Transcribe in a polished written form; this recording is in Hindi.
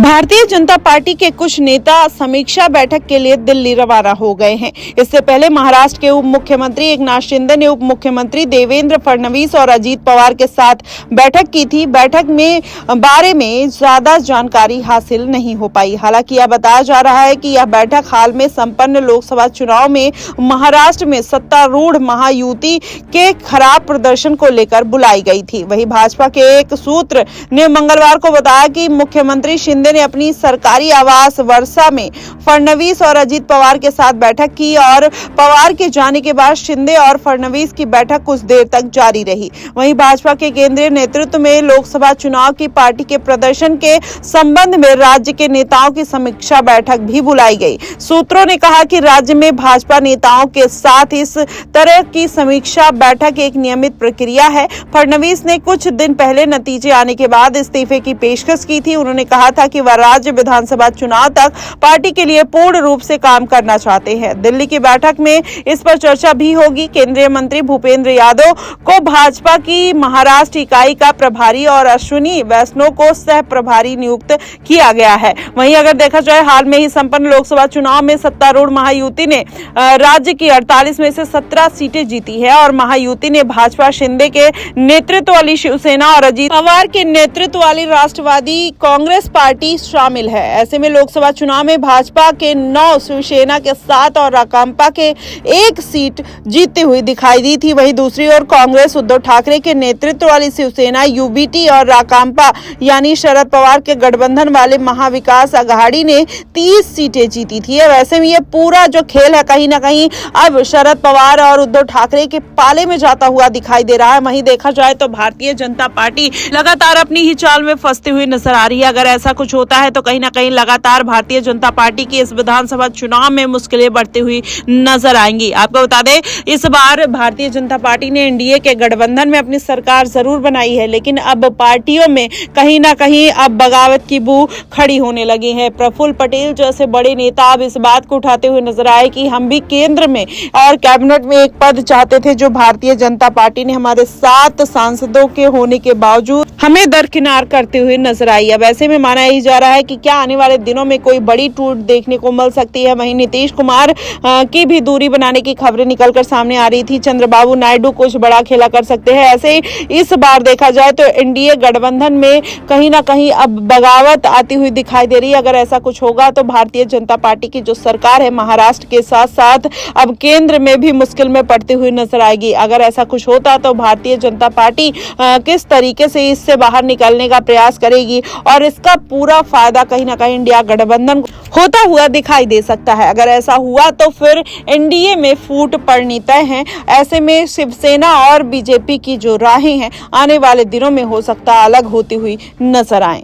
भारतीय जनता पार्टी के कुछ नेता समीक्षा बैठक के लिए दिल्ली रवाना हो गए हैं। इससे पहले महाराष्ट्र के उप मुख्यमंत्री एकनाथ शिंदे ने उप मुख्यमंत्री देवेंद्र फडणवीस और अजीत पवार के साथ बैठक की थी। बैठक में बारे में ज्यादा जानकारी हासिल नहीं हो पाई। हालांकि यह बताया जा रहा है कि यह बैठक हाल में संपन्न लोकसभा चुनाव में महाराष्ट्र में सत्तारूढ़ महायुति के खराब प्रदर्शन को लेकर बुलाई गई थी। वहीं भाजपा के एक सूत्र ने मंगलवार को बताया कि मुख्यमंत्री शिंदे ने अपनी सरकारी आवास वर्षा में फडणवीस और अजीत पवार के साथ बैठक की और पवार के जाने के बाद शिंदे और फडणवीस की बैठक कुछ देर तक जारी रही। वहीं भाजपा के केंद्रीय नेतृत्व में लोकसभा चुनाव की पार्टी के प्रदर्शन के संबंध में राज्य के नेताओं की समीक्षा बैठक भी बुलाई गई। सूत्रों ने कहा कि राज्य में भाजपा नेताओं के साथ इस तरह की समीक्षा बैठक एक नियमित प्रक्रिया है। फडणवीस ने कुछ दिन पहले नतीजे आने के बाद इस्तीफे की पेशकश की थी। उन्होंने कहा था कि वह राज्य विधानसभा चुनाव तक पार्टी के लिए पूर्ण रूप से काम करना चाहते हैं। दिल्ली की बैठक में इस पर चर्चा भी होगी। केंद्रीय मंत्री भूपेंद्र यादव को भाजपा की महाराष्ट्र इकाई का प्रभारी और अश्विनी वैष्णव को सह प्रभारी नियुक्त किया गया है। वहीं अगर देखा जाए, हाल में ही संपन्न लोकसभा चुनाव में सत्तारूढ़ महायुति ने राज्य की 48 में से 17 सीटें जीती है और महायुति ने भाजपा शिंदे के नेतृत्व वाली शिवसेना और अजीत पवार के नेतृत्व वाली राष्ट्रवादी कांग्रेस पार्टी शामिल है। ऐसे में लोकसभा चुनाव में भाजपा के 9, शिवसेना के 7 और राकांपा के 1 सीट जीतती हुई दिखाई दी थी। वहीं दूसरी ओर कांग्रेस उद्धव ठाकरे के नेतृत्व वाली शिवसेना, यूबीटी और राकांपा यानी शरद पवार के गठबंधन वाले महाविकास अघाड़ी ने 30 सीटें जीती थी। वैसे में ये पूरा जो खेल है कहीं ना कहीं अब शरद पवार और उद्धव ठाकरे के पाले में जाता हुआ दिखाई दे रहा है। वहीं देखा जाए तो भारतीय जनता पार्टी लगातार अपनी ही चाल में फंसती हुई नजर आ रही है। अगर ऐसा कुछ होता है तो कहीं ना कहीं लगातार भारतीय जनता पार्टी की इस विधानसभा चुनाव में मुश्किलें बढ़ती हुई नजर आएंगी। आपको बता दें, इस बार भारतीय जनता पार्टी ने एनडीए के गठबंधन में अपनी सरकार जरूर बनाई है, लेकिन अब पार्टियों में कहीं ना कहीं अब बगावत की बू खड़ी होने लगी है। प्रफुल्ल पटेल जैसे बड़े नेता अब इस बात को उठाते हुए नजर आए कि हम भी केंद्र में और कैबिनेट में एक पद चाहते थे, जो भारतीय जनता पार्टी ने हमारे 7 सांसदों के होने के बावजूद हमें दरकिनार करते हुए नजर आई। अब ऐसे में माना ही जा रहा है कि क्या आने वाले दिनों में कोई बड़ी टूट देखने को मिल सकती है। वहीं नीतीश कुमार की भी दूरी बनाने की खबरें निकलकर सामने आ रही थी। चंद्रबाबू नायडू कुछ बड़ा खेला कर सकते हैं। ऐसे ही इस बार देखा जाए तो एनडीए गठबंधन में कहीं ना कहीं अब बगावत आती हुई दिखाई दे रही है। अगर ऐसा कुछ होगा तो भारतीय जनता पार्टी की जो सरकार है महाराष्ट्र के साथ साथ अब केंद्र में भी मुश्किल में पड़ती हुई नजर आएगी। अगर ऐसा कुछ होता तो भारतीय जनता पार्टी किस तरीके से इससे बाहर निकलने का प्रयास करेगी और इसका पूरा फायदा कहीं ना कहीं इंडिया गठबंधन होता हुआ दिखाई दे सकता है। अगर ऐसा हुआ तो फिर एनडीए में फूट पड़नी तय है। ऐसे में शिवसेना और बीजेपी की जो राहें हैं आने वाले दिनों में हो सकता अलग होती हुई नजर आए।